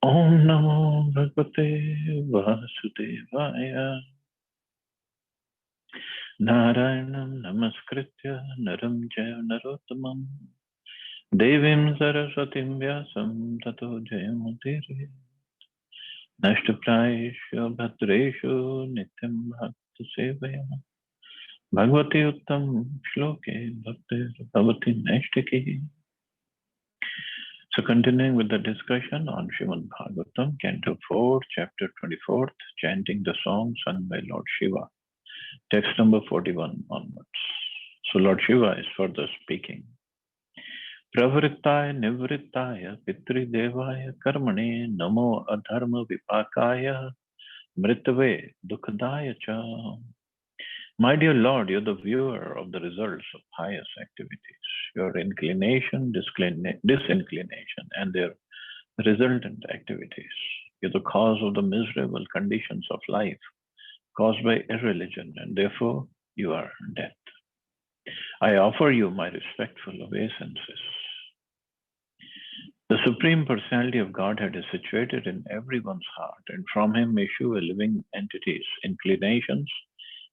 Om Namo Bhagavate Vasudevaya. Narayanam Namaskritya Naram Jaya Narottamam Devim Saraswatim Vyasam Tato Jayamutirve Nashtaprayeshu Bhadreshu Nityam Bhakta Sevaya Bhagavati Uttam Shloke Bhakti Bhavati Nashtaki. So continuing with the discussion on Srimad Bhagavatam, Canto 4, Chapter 24th, chanting the song sung by Lord Shiva. Text number 41 onwards. So Lord Shiva is further speaking. Pravrittaya nivrittaya pitri devaya karmane namo adharma vipakaya mritave dukadaya cha. My dear Lord, you're the viewer of the results of pious activities, your inclination, disinclination, and their resultant activities. You're the cause of the miserable conditions of life caused by irreligion, and therefore you are death. I offer you my respectful obeisances. The Supreme Personality of Godhead is situated in everyone's heart, and from him issue a living entities, inclinations,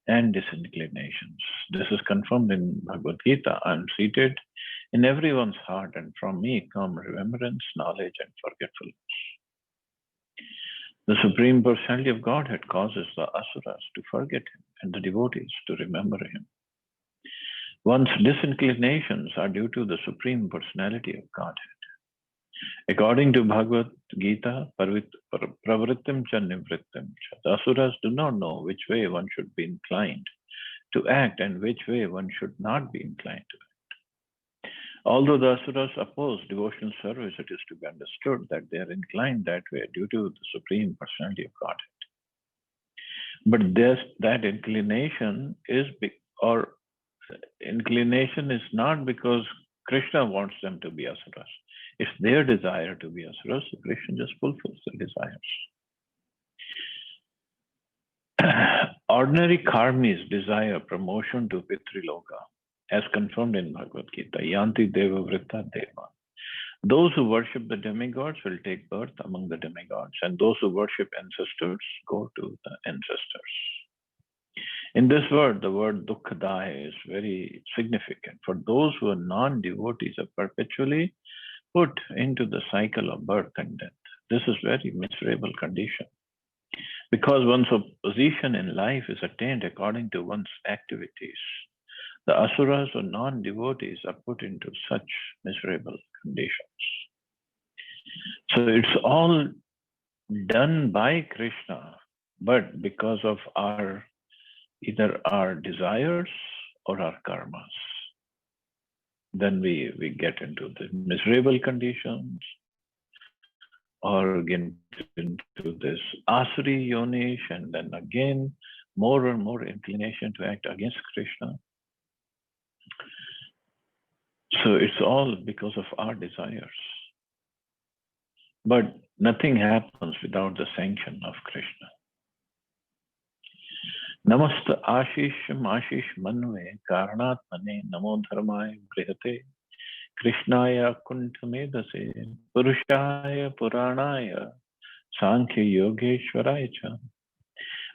and disinclinations. This is confirmed in Bhagavad Gita. I am seated in everyone's heart, and from me come remembrance, knowledge, and forgetfulness. The Supreme Personality of Godhead causes the asuras to forget him and the devotees to remember him. One's disinclinations are due to the Supreme Personality of Godhead. According to Bhagavad Gita, pravrittim cha nivrittim cha, the asuras do not know which way one should be inclined to act and which way one should not be inclined to act. Although the asuras oppose devotional service, it is to be understood that they are inclined that way due to the Supreme Personality of Godhead. But that inclination is not because Krishna wants them to be asuras. It's their desire to be asuras, so Krishna just fulfills their desires. Ordinary karmis desire promotion to Pitriloka, as confirmed in Bhagavad Gita. Yanti Deva Vritta Deva. Those who worship the demigods will take birth among the demigods, and those who worship ancestors go to the ancestors. In this word, the word Dukkadaya is very significant. For those who are non-devotees are perpetually put into the cycle of birth and death. This is very miserable condition. Because one's position in life is attained according to one's activities, the asuras or non-devotees are put into such miserable conditions. So it's all done by Krishna, but because of either our desires or our karmas. Then we get into the miserable conditions or get into this asuri yonish, and then again more and more inclination to act against Krishna. So it's all because of our desires. But nothing happens without the sanction of Krishna. Namasta Ashisham Ashish Manve Karanatmane Namo Dharmaya Brihate Krishnaya Kuntamedase Purushaya Puranaya Sankhya Yogeshwaraya Cha.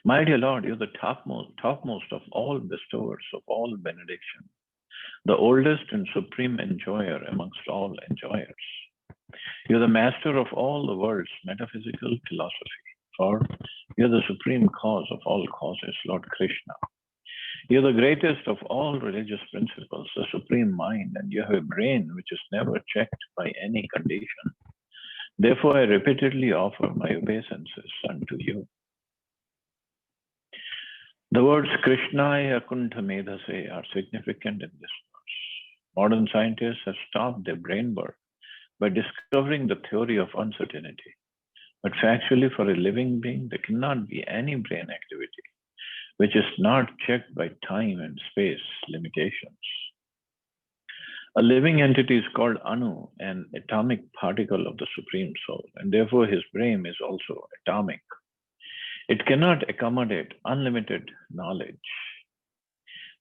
My dear Lord, you're the topmost of all bestowers of all benediction, the oldest and supreme enjoyer amongst all enjoyers. You're the master of all the world's metaphysical philosophy, for you're the supreme cause of all causes, Lord Krishna. You're the greatest of all religious principles, the supreme mind, and you have a brain which is never checked by any condition. Therefore, I repeatedly offer my obeisances unto you. The words Krishnaya Kuntha Medhase are significant in this verse. Modern scientists have stopped their brain work by discovering the theory of uncertainty. But factually, for a living being, there cannot be any brain activity which is not checked by time and space limitations. A living entity is called Anu, an atomic particle of the Supreme Soul, and therefore his brain is also atomic. It cannot accommodate unlimited knowledge.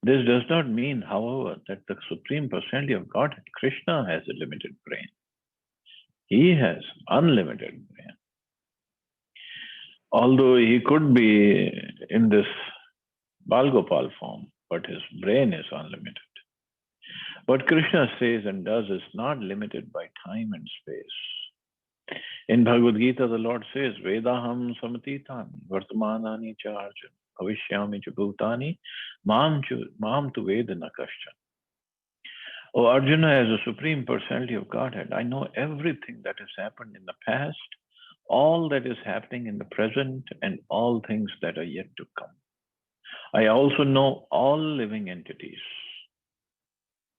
This does not mean, however, that the Supreme Personality of Godhead, Krishna, has a limited brain. He has unlimited brain. Although he could be in this Balgopal form, but his brain is unlimited. What Krishna says and does is not limited by time and space. In Bhagavad Gita, the Lord says, Vedaham samatitani vartamanani cha arjun avishyami cha bhutani mam tu vedana kaschan. Oh Arjuna, as a supreme personality of Godhead, I know everything that has happened in the past, all that is happening in the present, and all things that are yet to come. I also know all living entities,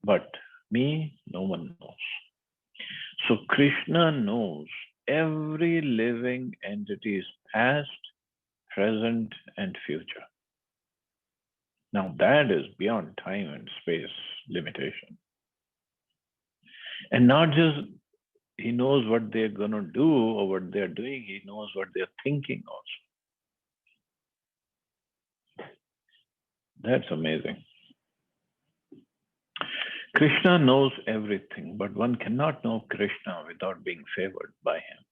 but me, no one knows. So Krishna knows every living entity's past, present, and future. Now that is beyond time and space limitation. And not just he knows what they're going to do or what they're doing, he knows what they're thinking also. That's amazing. Krishna knows everything, but one cannot know Krishna without being favored by him.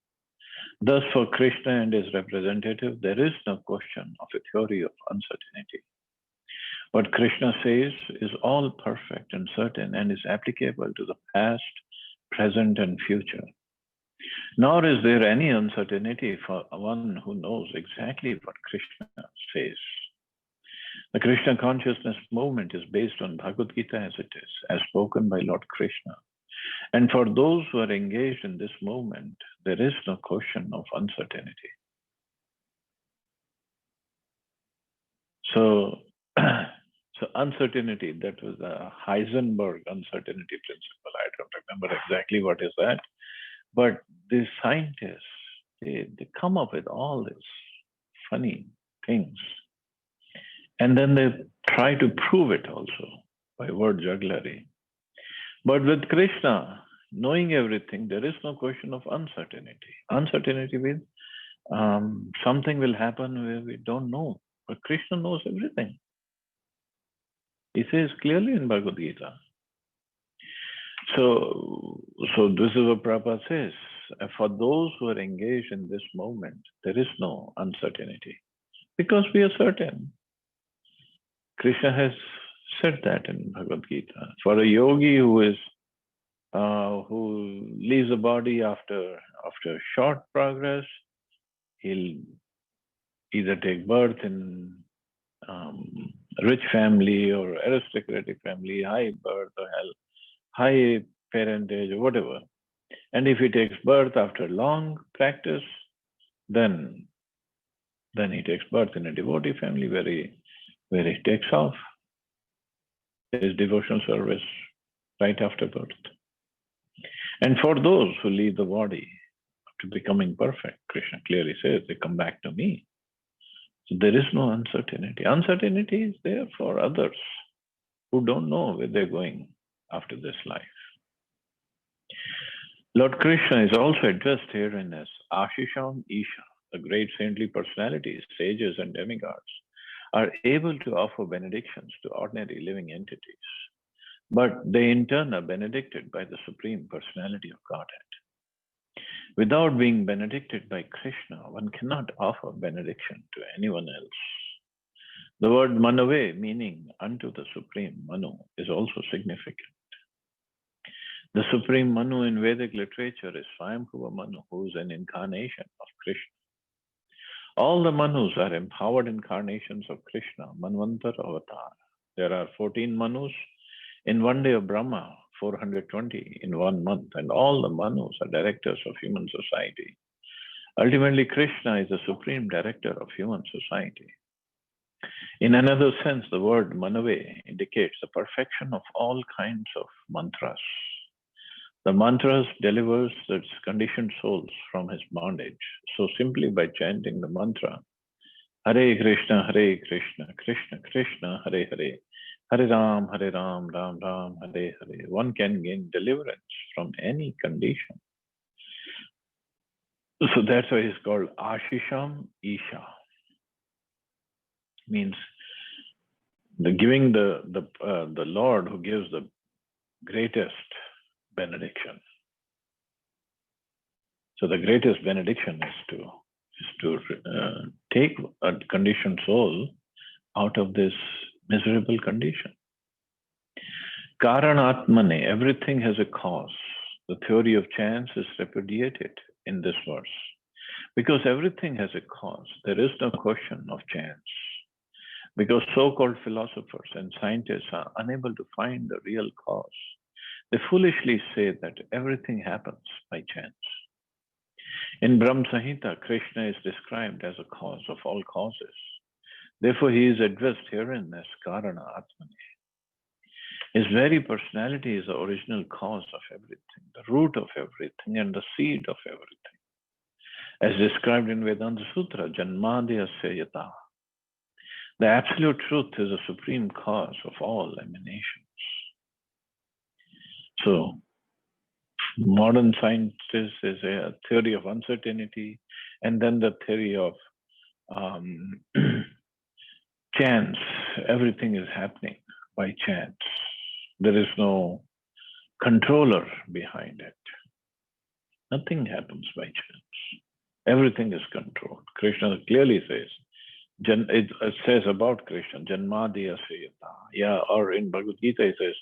Thus, for Krishna and his representative, there is no question of a theory of uncertainty. What Krishna says is all perfect and certain and is applicable to the past, present, and future. Nor is there any uncertainty for one who knows exactly what Krishna says. The Krishna consciousness movement is based on Bhagavad Gita as it is, as spoken by Lord Krishna. And for those who are engaged in this movement, there is no question of uncertainty. So uncertainty, that was a Heisenberg uncertainty principle. I don't remember exactly what is that. But these scientists, they come up with all these funny things. And then they try to prove it also by word jugglery. But with Krishna, knowing everything, there is no question of uncertainty. Uncertainty means something will happen where we don't know. But Krishna knows everything. He says clearly in Bhagavad Gita. So this is what Prabhupada says. For those who are engaged in this moment, there is no uncertainty. Because we are certain. Krishna has said that in Bhagavad Gita. For a yogi who leaves the body after short progress, he'll either take birth in rich family or aristocratic family, high birth or high parentage or whatever. And if he takes birth after long practice, then he takes birth in a devotee family where he takes off his devotional service right after birth. And for those who leave the body to becoming perfect, Krishna clearly says they come back to me. So there is no uncertainty. Uncertainty is there for others who don't know where they're going after this life. Lord Krishna is also addressed herein as Ashisham Isha, the great saintly personalities, sages, and demigods, are able to offer benedictions to ordinary living entities. But they in turn are benedicted by the Supreme Personality of Godhead. Without being benedicted by Krishna, one cannot offer benediction to anyone else. The word Manave, meaning unto the Supreme Manu, is also significant. The Supreme Manu in Vedic literature is Swayambhuva Manu, who is an incarnation of Krishna. All the Manus are empowered incarnations of Krishna, Manvantar Avatar. There are 14 Manus in one day of Brahma, 420 in 1 month, and all the Manus are directors of human society. Ultimately, Krishna is the supreme director of human society. In another sense, the word Manave indicates the perfection of all kinds of mantras. The mantras delivers its conditioned souls from his bondage. So simply by chanting the mantra, Hare Krishna, Krishna Krishna, Hare Hare, Hare Ram, Ram Ram, Hare Hare, one can gain deliverance from any condition. So that's why it's called Ashisham Isha. Means giving the Lord who gives the greatest benediction. So the greatest benediction is to take a conditioned soul out of this miserable condition. Karanatmane, everything has a cause. The theory of chance is repudiated in this verse. Because everything has a cause, there is no question of chance. Because so-called philosophers and scientists are unable to find the real cause, they foolishly say that everything happens by chance. In Brahma Samhita, Krishna is described as a cause of all causes. Therefore, he is addressed herein as Karana Atmane. His very personality is the original cause of everything, the root of everything, and the seed of everything. As described in Vedanta Sutra, Janmadhyasya Yata. The absolute truth is the supreme cause of all emanations. So, modern scientists is a theory of uncertainty, and then the theory of chance. Everything is happening by chance. There is no controller behind it. Nothing happens by chance. Everything is controlled. Krishna clearly says, it says about Krishna, Janmadhyasya Yata. Yeah, or in Bhagavad Gita it says,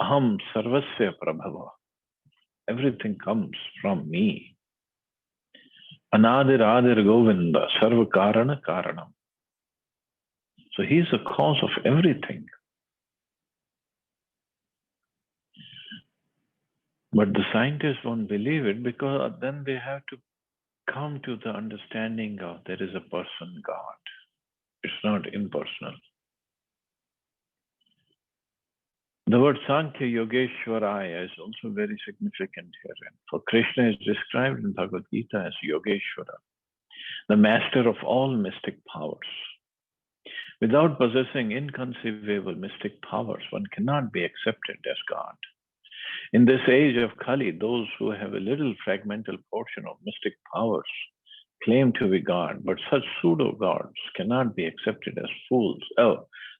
Aham Sarvasya Prabhava. Everything comes from me. Anadir Adir Govinda, Sarva Karana Karanam. So he is the cause of everything. But the scientists won't believe it because then they have to come to the understanding of there is a person, God. It's not impersonal. The word Sankhya Yogeshwaraya is also very significant here. For Krishna is described in Bhagavad Gita as Yogeshwara, the master of all mystic powers. Without possessing inconceivable mystic powers, one cannot be accepted as God. In this age of Kali, those who have a little fragmental portion of mystic powers claim to be God, but such pseudo-gods cannot be accepted as fools.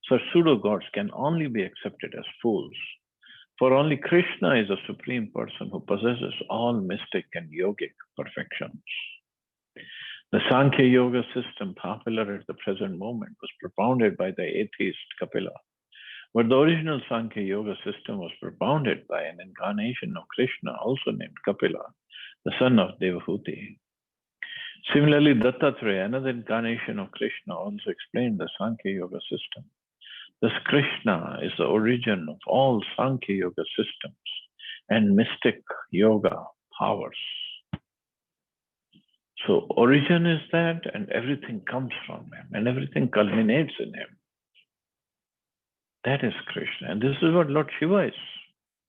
Such pseudo-gods can only be accepted as fools. For only Krishna is a supreme person who possesses all mystic and yogic perfections. The Sankhya Yoga system, popular at the present moment, was propounded by the atheist Kapila. But the original Sankhya Yoga system was propounded by an incarnation of Krishna, also named Kapila, the son of Devahuti. Similarly, Dattatreya, another incarnation of Krishna, also explained the Sankhya Yoga system. Thus, Krishna is the origin of all Sankhya Yoga systems and mystic yoga powers. So, origin is that, and everything comes from him, and everything culminates in him. That is Krishna, and this is what Lord Shiva is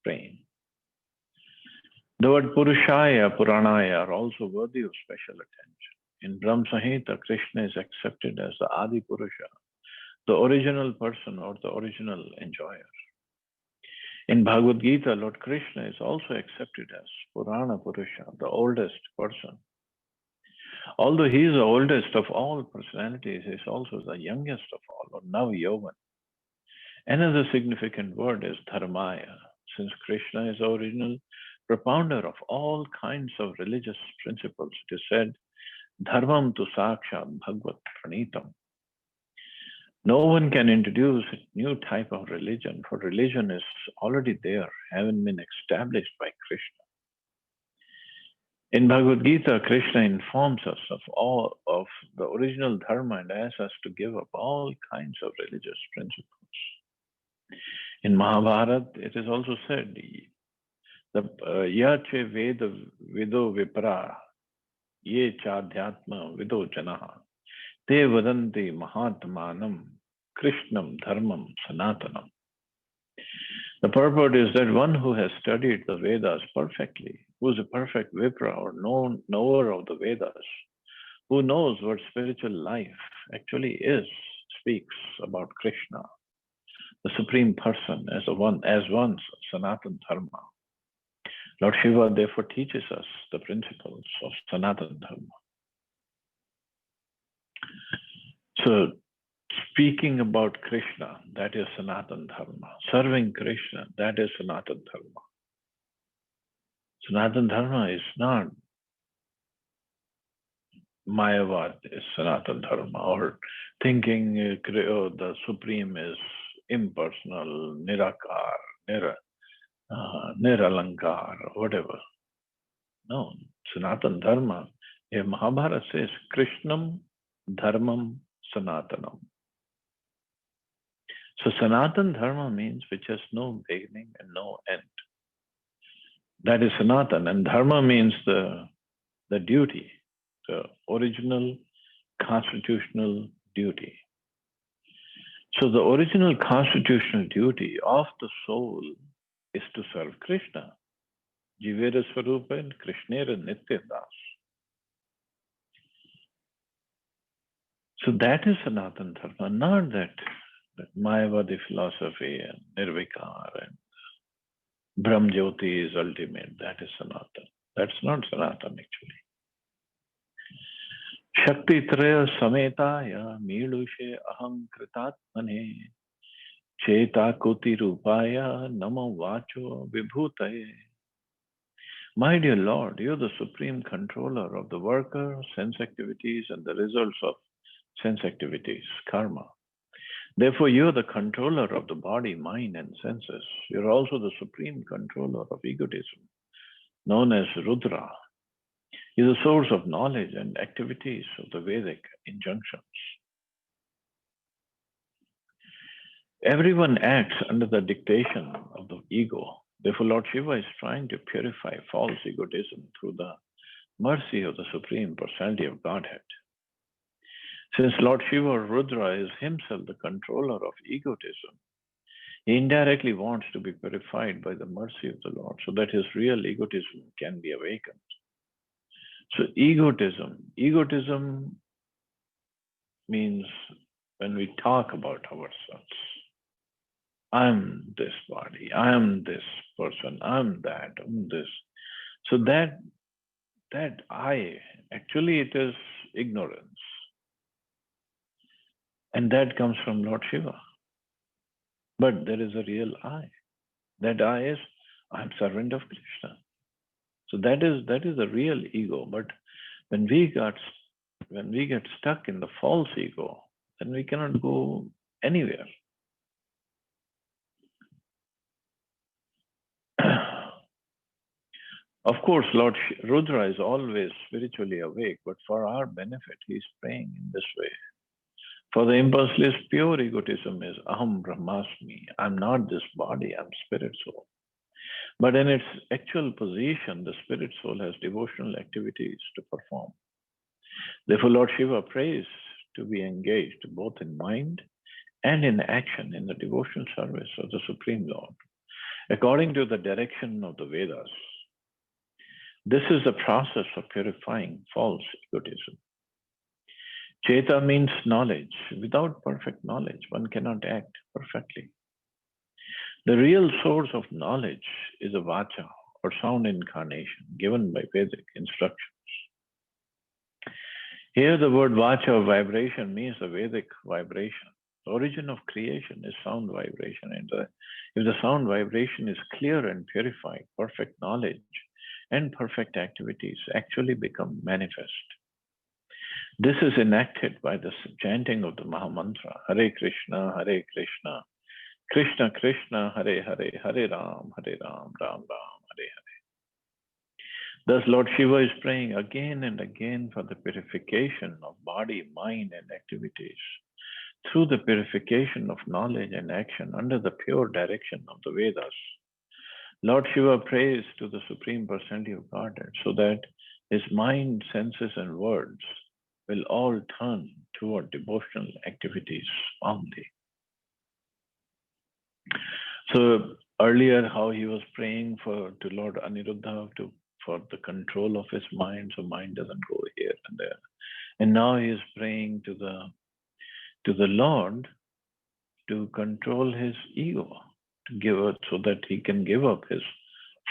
praying. The word Purushaya, Puranaya are also worthy of special attention. In Brahma Samhita, Krishna is accepted as the Adi Purusha, the original person or the original enjoyer. In Bhagavad Gita, Lord Krishna is also accepted as Purana Purusha, the oldest person. Although he is the oldest of all personalities, he is also the youngest of all, or Nav-Yovan. Another significant word is Dharmaya. Since Krishna is the original propounder of all kinds of religious principles, it is said, Dharmam tu sakshat bhagvat pranitam. No one can introduce a new type of religion, for religion is already there, having been established by Krishna. In Bhagavad Gita, Krishna informs us of all of the original dharma and asks us to give up all kinds of religious principles. In Mahabharata, it is also said, Yache Veda Vido Vipra, Ye Chadhyatma Vido Janaha, Te Vadanti Mahatmanam, Krishnam Dharmam Sanatanam. The purport is that one who has studied the Vedas perfectly, who is a perfect Vipra or knower of the Vedas, who knows what spiritual life actually is, speaks about Krishna, the Supreme Person, as one Sanatan Dharma. Lord Shiva therefore teaches us the principles of Sanatan Dharma. So, speaking about Krishna, that is Sanatan Dharma. Serving Krishna, that is Sanatan Dharma. Sanatan Dharma is not Mayavad is Sanatana Dharma, or thinking the Supreme is impersonal, Nirakar, Niralankar, whatever. No, Sanatana Dharma. If Mahabharata says Krishnam Dharmam Sanatanam. So Sanatana Dharma means which has no beginning and no end. That is Sanatana, and Dharma means the duty, the original constitutional duty. So the original constitutional duty of the soul is to serve Krishna. Jivera Swarupa and Krishnera Nitya Das. So that is Sanatana Dharma, not that Mayavadi philosophy and Nirvikar and Brahm Jyoti is ultimate. That is Sanatana. That's not Sanatana actually. Shakti Traya Sametaya Milushe Aham Kritatmane Cheta Kuti Rupaya Namo Vacho Vibhutaye. My dear Lord, you are the supreme controller of the worker, sense activities, and the results of sense activities, karma. Therefore, you are the controller of the body, mind, and senses. You are also the supreme controller of egotism, known as Rudra. You are the source of knowledge and activities of the Vedic injunctions. Everyone acts under the dictation of the ego. Therefore, Lord Shiva is trying to purify false egotism through the mercy of the Supreme Personality of Godhead. Since Lord Shiva Rudra is himself the controller of egotism, he indirectly wants to be purified by the mercy of the Lord so that his real egotism can be awakened. So egotism means when we talk about ourselves, I'm this body, I'm this person, I'm that, I'm this. So that I, actually it is ignorance. And that comes from Lord Shiva. But there is a real I. That I is, I'm servant of Krishna. So that is the real ego. But when we get stuck in the false ego, then we cannot go anywhere. Of course, Lord Rudra is always spiritually awake, but for our benefit, he is praying in this way. For the impulseless, pure egotism is Aham Brahmasmi. I'm not this body, I'm spirit soul. But in its actual position, the spirit soul has devotional activities to perform. Therefore, Lord Shiva prays to be engaged both in mind and in action in the devotional service of the Supreme Lord, according to the direction of the Vedas. This is the process of purifying false egotism. Cheta means knowledge. Without perfect knowledge, one cannot act perfectly. The real source of knowledge is a vacha, or sound incarnation, given by Vedic instructions. Here the word vacha, or vibration, means the Vedic vibration. The origin of creation is sound vibration. And if the sound vibration is clear and purified, perfect knowledge and perfect activities actually become manifest. This is enacted by the chanting of the Mahamantra, Hare Krishna, Krishna Krishna, Hare Hare, Hare Ram, Ram Ram, Hare Hare. Thus, Lord Shiva is praying again and again for the purification of body, mind, and activities through the purification of knowledge and action under the pure direction of the Vedas. Lord Shiva prays to the Supreme Personality of Godhead so that his mind, senses, and words will all turn toward devotional activities only. So earlier, how he was praying to Lord Aniruddha for the control of his mind, so mind doesn't go here and there. And now he is praying to the Lord to control his ego, to give it so that he can give up his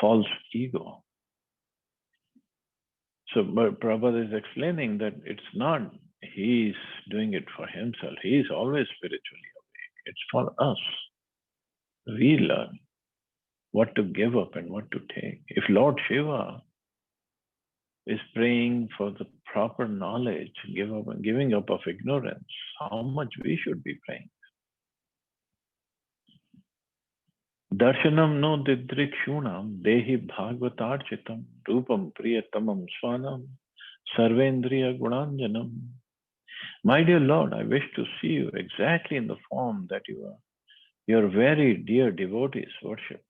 false ego. So Prabhupada is explaining that it's not he's doing it for himself. He is always spiritually awake. It's for us. We learn what to give up and what to take. If Lord Shiva is praying for the proper knowledge, giving up of ignorance, how much we should be praying. Darshanam no didrikshunam dehi bhagavatarchitam rupam priyatamam swanam sarvendriya gunanjanam. My dear Lord, I wish to see you exactly in the form that you are. Your very dear devotees worship.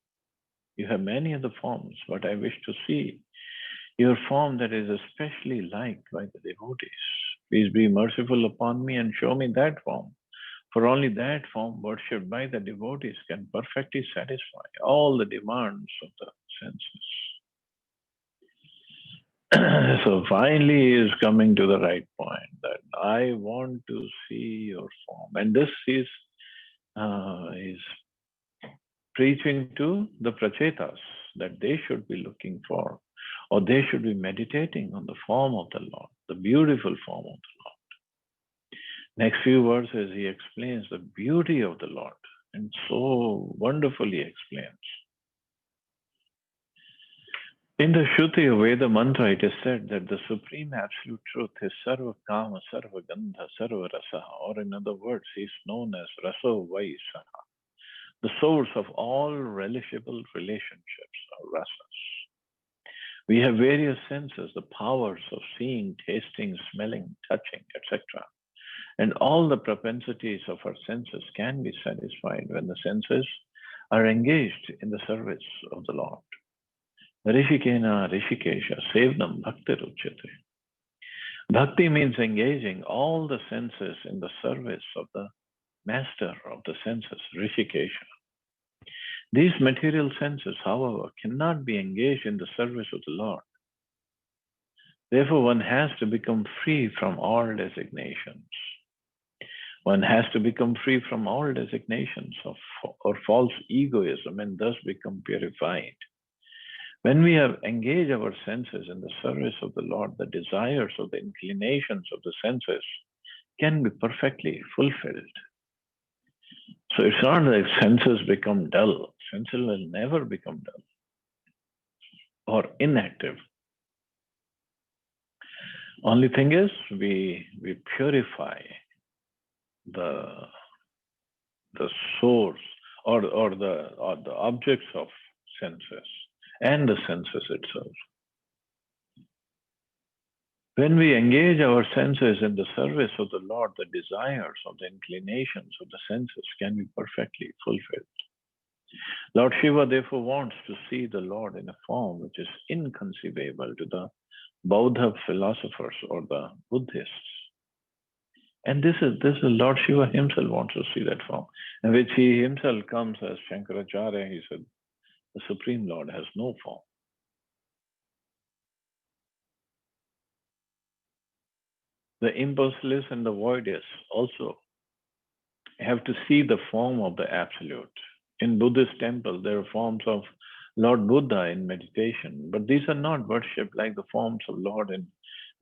You have many other forms, but I wish to see your form that is especially liked by the devotees. Please be merciful upon me and show me that form. For only that form worshipped by the devotees can perfectly satisfy all the demands of the senses. So finally he is coming to the right point that I want to see your form. And this is preaching to the prachetas that they should be looking for, or they should be meditating on the form of the Lord, the beautiful form of the Lord. Next few verses, he explains the beauty of the Lord, and so wonderfully explains. In the Shruti Veda mantra, it is said that the supreme absolute truth is Sarva Kama, Sarva Gandha, Sarva Rasaha, or in other words, he is known as Raso Vaisaha, the source of all relishable relationships or rasas. We have various senses, the powers of seeing, tasting, smelling, touching, etc. And all the propensities of our senses can be satisfied when the senses are engaged in the service of the Lord. Rishikena Rishikesha Sevnam Bhakti Ruchyate. Bhakti means engaging all the senses in the service of the master of the senses, Rishikesha. These material senses, however, cannot be engaged in the service of the Lord. Therefore, one has to become free from all designations. One has to become free from all designations or false egoism and thus become purified. When we have engaged our senses in the service of the Lord, the desires or the inclinations of the senses can be perfectly fulfilled. So it's not that senses become dull. Senses will never become dull or inactive. Only thing is we purify the source or the objects of senses and the senses itself. When we engage our senses in the service of the Lord, the desires or the inclinations of the senses can be perfectly fulfilled. Lord Shiva therefore wants to see the Lord in a form which is inconceivable to the Bauddha philosophers or the Buddhists. And this is Lord Shiva himself wants to see that form, in which he himself comes as Shankaracharya. He said, the Supreme Lord has no form. The impulseless and the voidless also have to see the form of the Absolute. In Buddhist temple, there are forms of Lord Buddha in meditation, but these are not worshipped like the forms of Lord in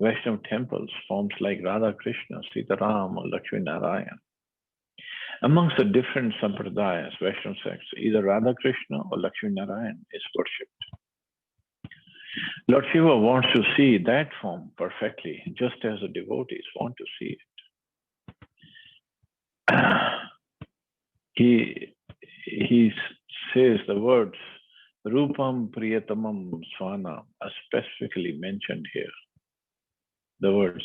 Vaishnava temples, forms like Radha Krishna, Sita Ram, or Lakshmi Narayan. Amongst the different sampradayas, Vaishnava sects, either Radha Krishna or Lakshmi Narayan is worshipped. Lord Shiva wants to see that form perfectly, just as the devotees want to see it. He says the words Rupam Priyatamam Swana are specifically mentioned here. The words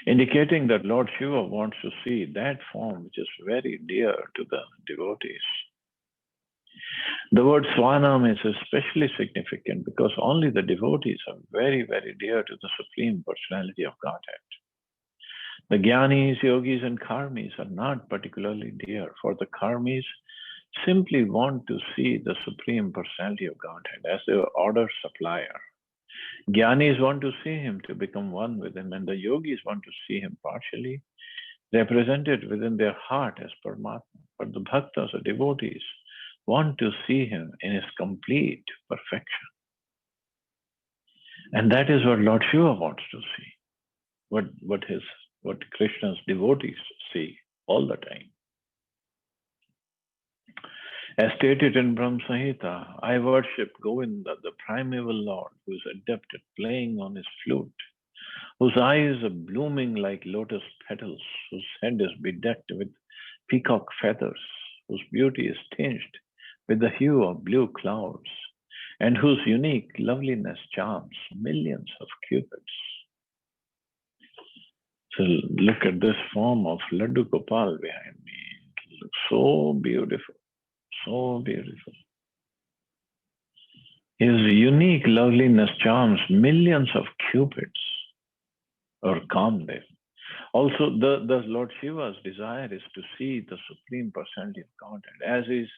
indicating that Lord Shiva wants to see that form which is very dear to the devotees. The word Swanam is especially significant because only the devotees are very, very dear to the Supreme Personality of Godhead. The Jnanis, Yogis, and Karmis are not particularly dear, for the Karmis simply want to see the Supreme Personality of Godhead as their order supplier. Jnanis want to see him to become one with him, and the Yogis want to see him partially represented within their heart as Paramatma. But the Bhaktas or devotees want to see him in his complete perfection. And that is what Lord Shiva wants to see, what Krishna's devotees see all the time. As stated in Brahma Samhita, I worship Govinda, the primeval Lord, who is adept at playing on his flute, whose eyes are blooming like lotus petals, whose head is bedecked with peacock feathers, whose beauty is tinged with the hue of blue clouds, and whose unique loveliness charms millions of cupids. So look at this form of Laddu Gopal behind me. It looks so beautiful, so beautiful. His unique loveliness charms millions of cupids or Kamdev. Also, the Lord Shiva's desire is to see the Supreme Personality of Godhead as is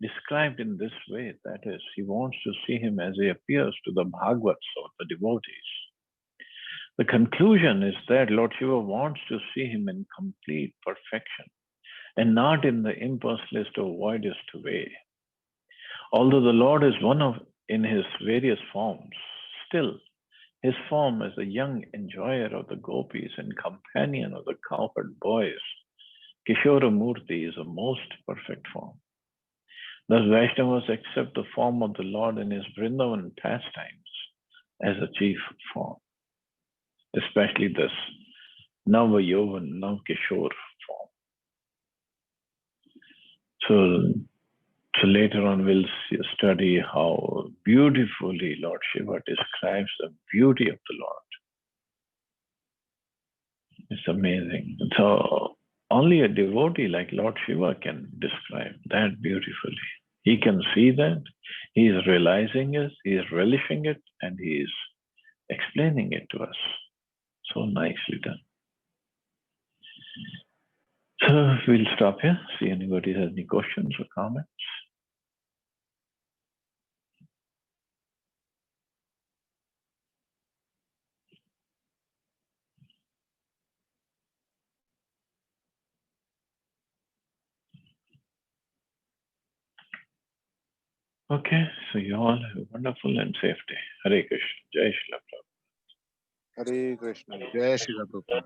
described in this way. That is, he wants to see him as he appears to the Bhagavats or the devotees. The conclusion is that Lord Shiva wants to see him in complete perfection and not in the impersonalist or voidist way. Although the Lord is one of in his various forms, still his form as a young enjoyer of the gopis and companion of the cowherd boys, Kishora Murti is a most perfect form. Thus Vaishnavas accept the form of the Lord in his Vrindavan pastimes as a chief form, especially this Nava Yovan, Nav Kishore form. So later on we'll study how beautifully Lord Shiva describes the beauty of the Lord. It's amazing. So only a devotee like Lord Shiva can describe that beautifully. He can see that, he is realizing it, he is relishing it, and he is explaining it to us. So nicely done. So we'll stop here. See anybody has any questions or comments. Okay, so you all have a wonderful and safe day. Hare Krishna. Jai Shri Prabhupada. Hare Krishna. Jai Shri Prabhupada.